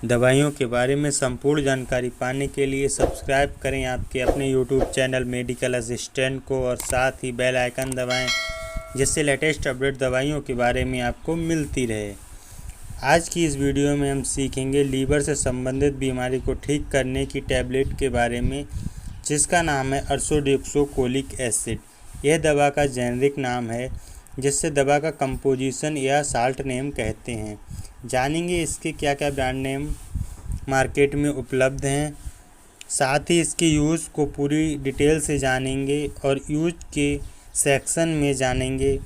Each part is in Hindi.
दवाइयों के बारे में संपूर्ण जानकारी पाने के लिए सब्सक्राइब करें आपके अपने यूट्यूब चैनल मेडिकल असिस्टेंट को और साथ ही बेल आइकन दबाएं, जिससे लेटेस्ट अपडेट दवाइयों के बारे में आपको मिलती रहे। आज की इस वीडियो में हम सीखेंगे लीवर से संबंधित बीमारी को ठीक करने की टैबलेट के बारे में, जिसका नाम है अर्सोडियोक्सोकोलिक एसिड। यह दवा का जेनेरिक नाम है, जिससे दवा का कंपोजिशन या साल्ट नेम कहते हैं। जानेंगे इसके क्या क्या ब्रांड नेम मार्केट में उपलब्ध हैं, साथ ही इसके यूज़ को पूरी डिटेल से जानेंगे और यूज के सेक्शन में जानेंगे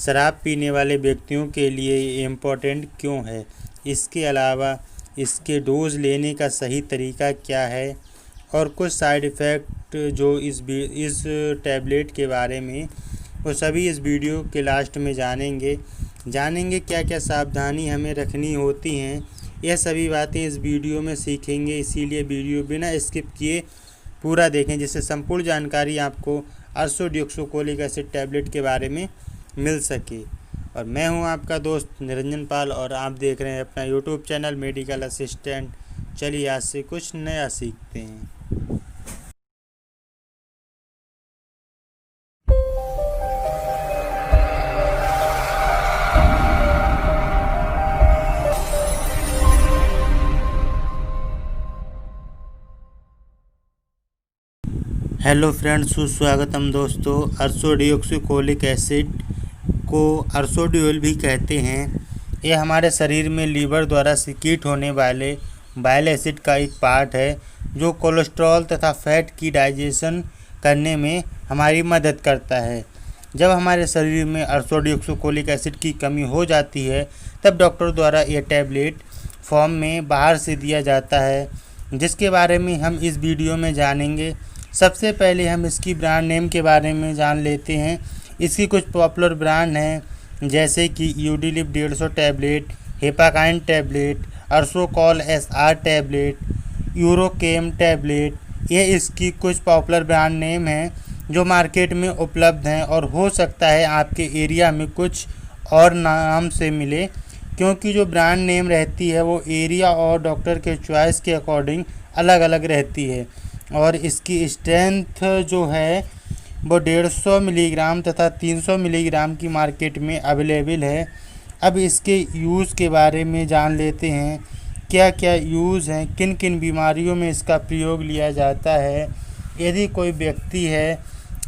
शराब पीने वाले व्यक्तियों के लिए ये इम्पोर्टेंट क्यों है। इसके अलावा इसके डोज लेने का सही तरीका क्या है और कुछ साइड इफ़ेक्ट जो इस टैबलेट के बारे में, वो सभी इस वीडियो के लास्ट में जानेंगे क्या क्या सावधानी हमें रखनी होती हैं। यह सभी बातें इस वीडियो में सीखेंगे, इसीलिए वीडियो बिना स्किप किए पूरा देखें, जिससे संपूर्ण जानकारी आपको अर्सोडियोक्सोकोलिक एसिड टैबलेट के बारे में मिल सके। और मैं हूं आपका दोस्त निरंजन पाल और आप देख रहे हैं अपना यूट्यूब चैनल मेडिकल असिस्टेंट। चलिए आज से कुछ नया सीखते हैं। हेलो फ्रेंड्स, सुस्वागतम दोस्तों। अर्सोडियोक्सोकोलिक एसिड को अर्सोडियोल भी कहते हैं। यह हमारे शरीर में लीवर द्वारा सिक्रीट होने वाले बाइल एसिड का एक पार्ट है, जो कोलेस्ट्रॉल तथा फैट की डाइजेशन करने में हमारी मदद करता है। जब हमारे शरीर में अर्सोडियोक्सोकोलिक एसिड की कमी हो जाती है, तब डॉक्टर द्वारा यह टैबलेट फॉर्म में बाहर से दिया जाता है, जिसके बारे में हम इस वीडियो में जानेंगे। सबसे पहले हम इसकी ब्रांड नेम के बारे में जान लेते हैं। इसकी कुछ पॉपुलर ब्रांड हैं, जैसे कि Udiliv 150 tablet, Hepakine tablet, Ursocol SR tablet, Urochem tablet. ये इसकी कुछ पॉपुलर ब्रांड नेम हैं जो मार्केट में उपलब्ध हैं, और हो सकता है आपके एरिया में कुछ और नाम से मिले, क्योंकि जो ब्रांड नेम रहती है वो एरिया और डॉक्टर के चॉइस के अकॉर्डिंग अलग अलग रहती है। और इसकी स्ट्रेंथ जो है वो 150 मिलीग्राम तथा 300 मिलीग्राम की मार्केट में अवेलेबल है। अब इसके यूज़ के बारे में जान लेते हैं, क्या क्या यूज़ हैं, किन किन बीमारियों में इसका प्रयोग लिया जाता है। यदि कोई व्यक्ति है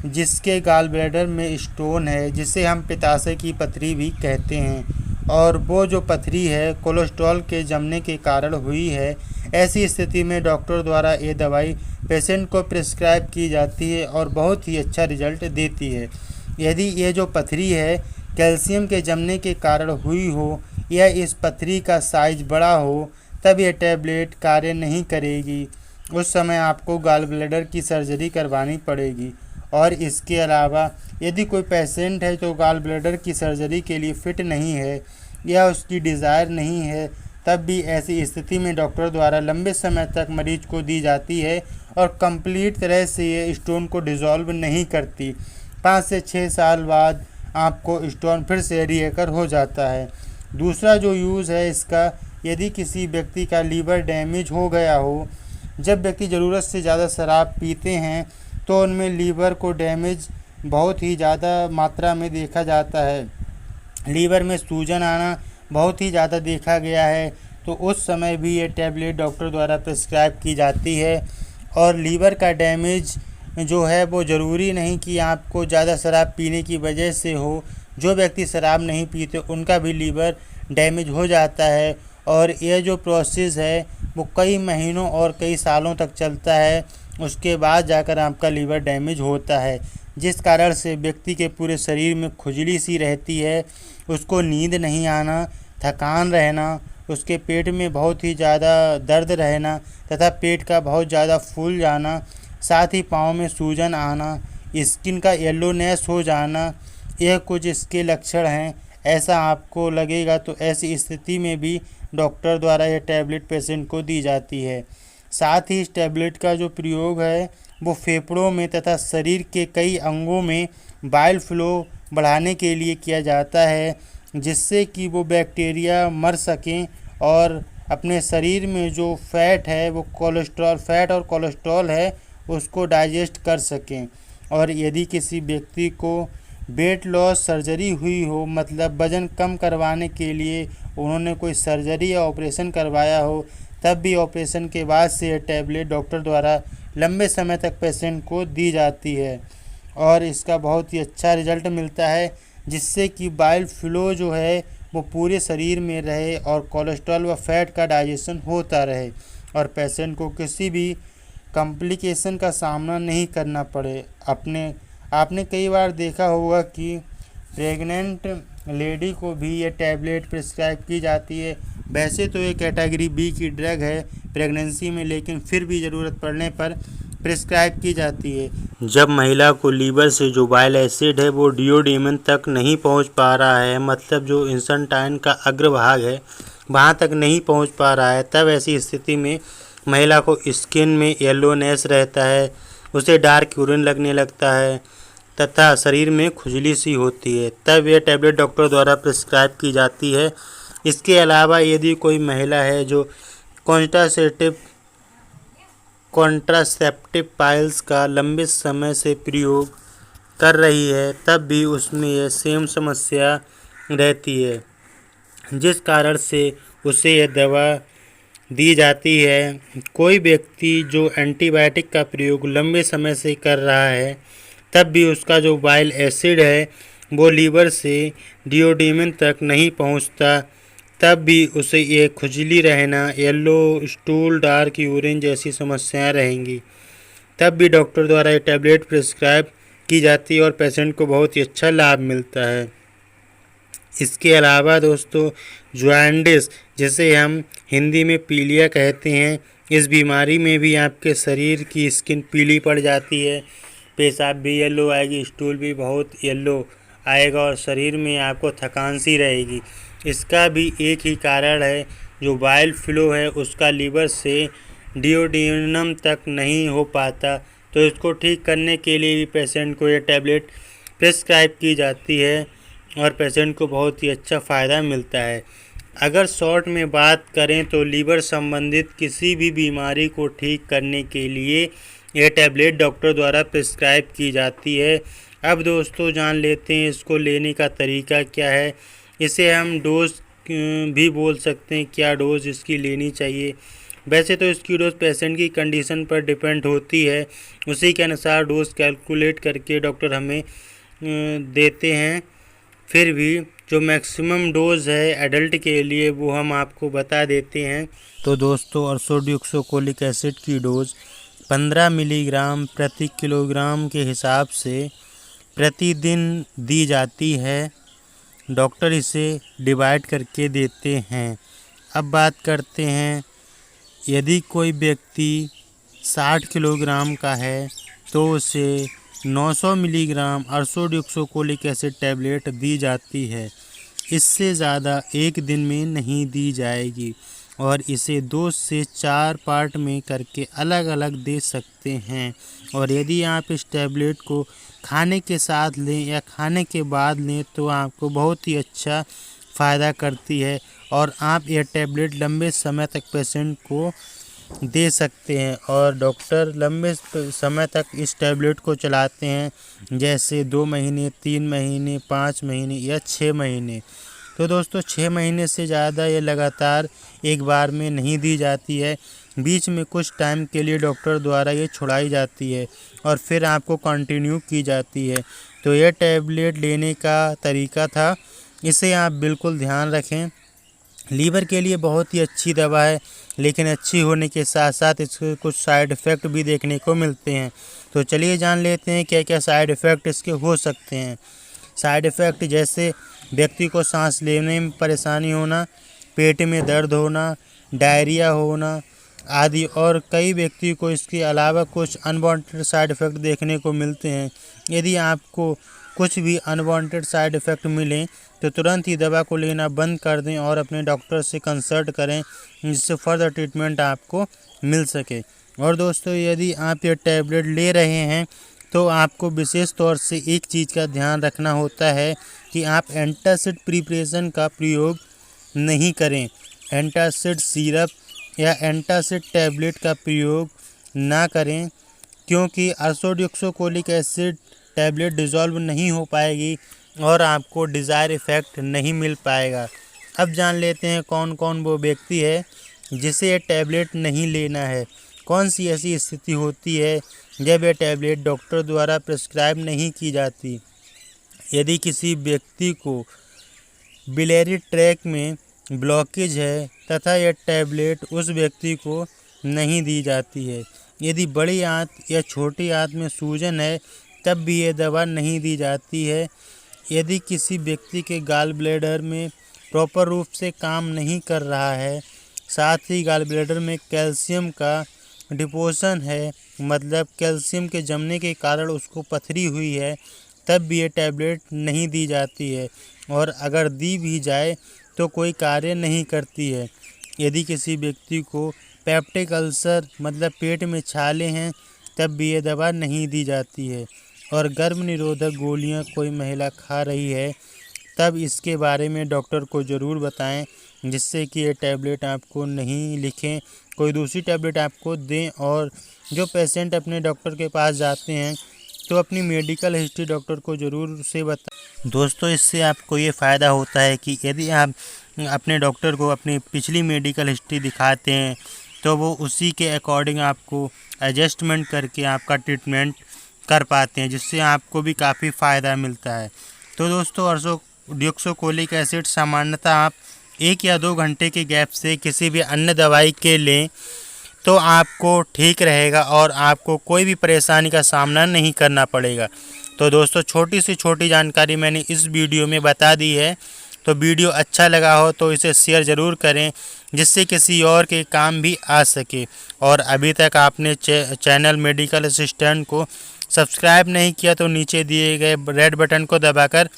जिसके गॉल ब्लैडर में स्टोन है, जिसे हम पित्ताशय की पथरी भी कहते हैं, और वो जो पथरी है कोलेस्ट्रॉल के जमने के कारण हुई है, ऐसी स्थिति में डॉक्टर द्वारा ये दवाई पेशेंट को प्रिस्क्राइब की जाती है और बहुत ही अच्छा रिजल्ट देती है। यदि ये जो पथरी है कैल्शियम के जमने के कारण हुई हो या इस पथरी का साइज बड़ा हो, तब यह टैबलेट कार्य नहीं करेगी। उस समय आपको गॉल ब्लैडर की सर्जरी करवानी पड़ेगी। और इसके अलावा यदि कोई पेशेंट है जो गॉल ब्लैडर की सर्जरी के लिए फ़िट नहीं है या उसकी डिज़ायर नहीं है, तब भी ऐसी स्थिति में डॉक्टर द्वारा लंबे समय तक मरीज को दी जाती है और कंप्लीट तरह से ये स्टोन को डिज़ोल्व नहीं करती। 5 से 6 साल बाद आपको स्टोन फिर से रिएकर हो जाता है। दूसरा जो यूज़ है इसका, यदि किसी व्यक्ति का लीवर डैमेज हो गया हो, जब व्यक्ति ज़रूरत से ज़्यादा शराब पीते हैं तो उनमें लीवर को डैमेज बहुत ही ज़्यादा मात्रा में देखा जाता है। लीवर में सूजन आना बहुत ही ज़्यादा देखा गया है, तो उस समय भी ये टैबलेट डॉक्टर द्वारा प्रिस्क्राइब की जाती है। और लीवर का डैमेज जो है वो ज़रूरी नहीं कि आपको ज़्यादा शराब पीने की वजह से हो। जो व्यक्ति शराब नहीं पीते उनका भी लीवर डैमेज हो जाता है, और यह जो प्रोसेस है वो कई महीनों और कई सालों तक चलता है। उसके बाद जाकर आपका लीवर डैमेज होता है, जिस कारण से व्यक्ति के पूरे शरीर में खुजली सी रहती है, उसको नींद नहीं आना, थकान रहना, उसके पेट में बहुत ही ज़्यादा दर्द रहना तथा पेट का बहुत ज़्यादा फूल जाना, साथ ही पाँव में सूजन आना, स्किन का येलोनेस हो जाना, यह कुछ इसके लक्षण हैं। ऐसा आपको लगेगा तो ऐसी स्थिति में भी डॉक्टर द्वारा यह टैबलेट पेशेंट को दी जाती है। साथ ही इस टैबलेट का जो प्रयोग है वो फेफड़ों में तथा शरीर के कई अंगों में बाइल फ्लो बढ़ाने के लिए किया जाता है, जिससे कि वो बैक्टीरिया मर सकें और अपने शरीर में जो फैट है वो फैट और कोलेस्ट्रॉल है उसको डाइजेस्ट कर सकें। और यदि किसी व्यक्ति को वेट लॉस सर्जरी हुई हो, मतलब वज़न कम करवाने के लिए उन्होंने कोई सर्जरी या ऑपरेशन करवाया हो, तब भी ऑपरेशन के बाद से ये टैबलेट डॉक्टर द्वारा लंबे समय तक पेशेंट को दी जाती है और इसका बहुत ही अच्छा रिजल्ट मिलता है, जिससे कि बाइल फ्लो जो है वो पूरे शरीर में रहे और कोलेस्ट्रॉल व फैट का डाइजेशन होता रहे और पेशेंट को किसी भी कॉम्प्लिकेशन का सामना नहीं करना पड़े। आपने कई बार देखा होगा कि प्रेग्नेंट लेडी को भी ये टैबलेट प्रिस्क्राइब की जाती है। वैसे तो ये कैटेगरी बी की ड्रग है प्रेगनेंसी में, लेकिन फिर भी ज़रूरत पड़ने पर प्रिस्क्राइब की जाती है। जब महिला को लीवर से जो बाइल एसिड है वो डिओडेमन तक नहीं पहुंच पा रहा है, मतलब जो इंटेस्टाइन का अग्रभाग है वहां तक नहीं पहुंच पा रहा है, तब ऐसी स्थिति में महिला को स्किन में येलोनेस रहता है, उसे डार्क यूरिन लगने लगता है तथा शरीर में खुजली सी होती है, तब यह टैबलेट डॉक्टर द्वारा प्रिस्क्राइब की जाती है। इसके अलावा यदि कोई महिला है जो कॉन्ट्रासेप्टिव पाइल्स का लंबे समय से प्रयोग कर रही है, तब भी उसमें यह सेम समस्या रहती है, जिस कारण से उसे यह दवा दी जाती है। कोई व्यक्ति जो एंटीबायोटिक का प्रयोग लंबे समय से कर रहा है, तब भी उसका जो बाइल एसिड है वो लीवर से डिओडेमन तक नहीं पहुंचता, तब भी उसे ये खुजली रहना, येलो स्टूल, डार्क यूरिन जैसी समस्याएं रहेंगी, तब भी डॉक्टर द्वारा ये टैबलेट प्रिस्क्राइब की जाती है और पेशेंट को बहुत ही अच्छा लाभ मिलता है। इसके अलावा दोस्तों जॉन्डिस, जिसे हम हिंदी में पीलिया कहते हैं, इस बीमारी में भी आपके शरीर की स्किन पीली पड़ जाती है, पेशाब भी येलो आएगी, स्टूल भी बहुत येलो आएगा और शरीर में आपको थकान सी रहेगी। इसका भी एक ही कारण है, जो बाइल फ्लो है उसका लीवर से डिओडेनम तक नहीं हो पाता, तो इसको ठीक करने के लिए भी पेशेंट को ये टैबलेट प्रिस्क्राइब की जाती है और पेशेंट को बहुत ही अच्छा फ़ायदा मिलता है। अगर शॉर्ट में बात करें तो लीवर संबंधित किसी भी बीमारी को ठीक करने के लिए यह टैबलेट डॉक्टर द्वारा प्रिस्क्राइब की जाती है। अब दोस्तों जान लेते हैं इसको लेने का तरीका क्या है। इसे हम डोज भी बोल सकते हैं, क्या डोज इसकी लेनी चाहिए। वैसे तो इसकी डोज पेशेंट की कंडीशन पर डिपेंड होती है, उसी के अनुसार डोज कैलकुलेट करके डॉक्टर हमें देते हैं। फिर भी जो मैक्सिमम डोज है एडल्ट के लिए वो हम आपको बता देते हैं। तो दोस्तों अर्सोडियोक्सोकोलिक एसिड की डोज 15 मिलीग्राम प्रति किलोग्राम के हिसाब से प्रतिदिन दी जाती है। डॉक्टर इसे डिवाइड करके देते हैं। अब बात करते हैं, यदि कोई व्यक्ति 60 किलोग्राम का है तो उसे 900 मिलीग्राम अर्सोडियोक्सोकोलिक एसिड टैबलेट दी जाती है। इससे ज़्यादा एक दिन में नहीं दी जाएगी और इसे 2 से 4 पार्ट में करके अलग अलग दे सकते हैं। और यदि आप इस टैबलेट को खाने के साथ लें या खाने के बाद लें तो आपको बहुत ही अच्छा फ़ायदा करती है और आप यह टैबलेट लंबे समय तक पेशेंट को दे सकते हैं। और डॉक्टर लंबे समय तक इस टैबलेट को चलाते हैं, जैसे 2 महीने, 3 महीने, 5 महीने या 6 महीने। तो दोस्तों 6 महीने से ज़्यादा ये लगातार एक बार में नहीं दी जाती है, बीच में कुछ टाइम के लिए डॉक्टर द्वारा ये छुड़ाई जाती है और फिर आपको कंटिन्यू की जाती है। तो ये टैबलेट लेने का तरीका था, इसे आप बिल्कुल ध्यान रखें। लीवर के लिए बहुत ही अच्छी दवा है, लेकिन अच्छी होने के साथ साथ इसके कुछ साइड इफ़ेक्ट भी देखने को मिलते हैं। तो चलिए जान लेते हैं क्या क्या साइड इफ़ेक्ट इसके हो सकते हैं। साइड इफ़ेक्ट जैसे व्यक्ति को सांस लेने में परेशानी होना, पेट में दर्द होना, डायरिया होना आदि, और कई व्यक्ति को इसके अलावा कुछ अनवांटेड साइड इफ़ेक्ट देखने को मिलते हैं। यदि आपको कुछ भी अनवांटेड साइड इफ़ेक्ट मिलें तो तुरंत ही दवा को लेना बंद कर दें और अपने डॉक्टर से कंसल्ट करें, जिससे फर्दर ट्रीटमेंट आपको मिल सके। और दोस्तों यदि आप ये टैबलेट ले रहे हैं तो आपको विशेष तौर से एक चीज़ का ध्यान रखना होता है कि आप एंटासिड प्रिपरेशन का प्रयोग नहीं करें। एंटासिड सिरप या एंटासिड टैबलेट का प्रयोग ना करें, क्योंकि अर्सोडियोक्सोकोलिक एसिड टैबलेट डिज़ोल्व नहीं हो पाएगी और आपको डिज़ायर इफ़ेक्ट नहीं मिल पाएगा। अब जान लेते हैं कौन कौन वो व्यक्ति है जिसे ये टैबलेट नहीं लेना है। कौन सी ऐसी स्थिति होती है जब यह टैबलेट डॉक्टर द्वारा प्रिस्क्राइब नहीं की जाती। यदि किसी व्यक्ति को बिलियरी ट्रैक में ब्लॉकेज है तथा यह टैबलेट उस व्यक्ति को नहीं दी जाती है। यदि बड़ी आंत या छोटी आंत में सूजन है तब भी यह दवा नहीं दी जाती है। यदि किसी व्यक्ति के गॉल ब्लैडर में प्रॉपर रूप से काम नहीं कर रहा है, साथ ही गॉल ब्लैडर में कैल्शियम का डिपोजिशन है, मतलब कैल्शियम के जमने के कारण उसको पथरी हुई है, तब भी ये टैबलेट नहीं दी जाती है और अगर दी भी जाए तो कोई कार्य नहीं करती है। यदि किसी व्यक्ति को पेप्टिक अल्सर मतलब पेट में छाले हैं तब भी ये दवा नहीं दी जाती है। और गर्भ निरोधक गोलियां कोई महिला खा रही है तब इसके बारे में डॉक्टर को ज़रूर बताएं, जिससे कि ये टैबलेट आपको नहीं लिखें, कोई दूसरी टैबलेट आपको दें। और जो पेशेंट अपने डॉक्टर के पास जाते हैं तो अपनी मेडिकल हिस्ट्री डॉक्टर को ज़रूर से बताएं। दोस्तों, इससे आपको ये फ़ायदा होता है कि यदि आप अपने डॉक्टर को अपनी पिछली मेडिकल हिस्ट्री दिखाते हैं तो वो उसी के अकॉर्डिंग आपको एडजस्टमेंट करके आपका ट्रीटमेंट कर पाते हैं, जिससे आपको भी काफ़ी फ़ायदा मिलता है। तो दोस्तों, अर्सोडियोक्सोकोलिक एसिड सामान्यतः आप 1 या 2 घंटे के गैप से किसी भी अन्य दवाई के लें तो आपको ठीक रहेगा और आपको कोई भी परेशानी का सामना नहीं करना पड़ेगा। तो दोस्तों, छोटी से छोटी जानकारी मैंने इस वीडियो में बता दी है। तो वीडियो अच्छा लगा हो तो इसे शेयर ज़रूर करें, जिससे किसी और के काम भी आ सके। और अभी तक आपने चैनल मेडिकल असिस्टेंट को सब्सक्राइब नहीं किया तो नीचे दिए गए रेड बटन को दबाकर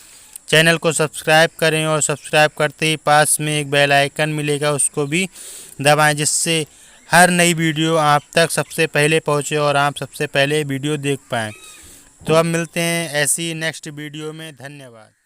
चैनल को सब्सक्राइब करें और सब्सक्राइब करते ही पास में एक बेल आइकन मिलेगा, उसको भी दबाएं, जिससे हर नई वीडियो आप तक सबसे पहले पहुंचे और आप सबसे पहले वीडियो देख पाएँ। तो अब मिलते हैं ऐसी नेक्स्ट वीडियो में। धन्यवाद।